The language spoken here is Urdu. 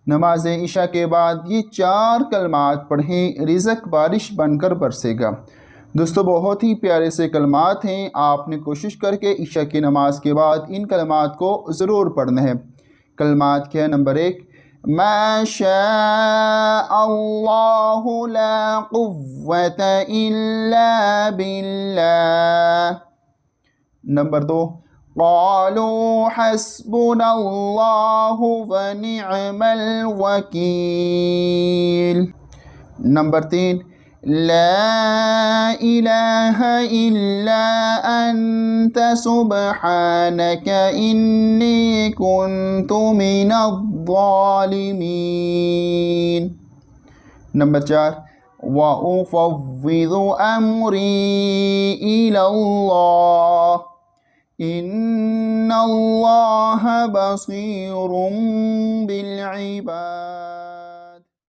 نماز عشاء کے بعد یہ 4 کلمات پڑھیں، رزق بارش بن کر برسے گا۔ دوستو بہت ہی پیارے سے کلمات ہیں، آپ نے کوشش کر کے عشاء کی نماز کے بعد ان کلمات کو ضرور پڑھنا ہے۔ کلمات کیا ہے؟ نمبر 1، ما شاء اللہ لا قوة الا باللہ۔ نمبر 2، قالوا حسبنا اللہ ونعم الوکیل۔ نمبر 3، لا الہ الا انت سبحانک انی کنت من الظالمین۔ نمبر 4، وَأُفَوِّضُ أَمْرِي إِلَى اللَّهِ إِنَّ اللَّهَ بَصِيرٌ بِالْعِبَادِ۔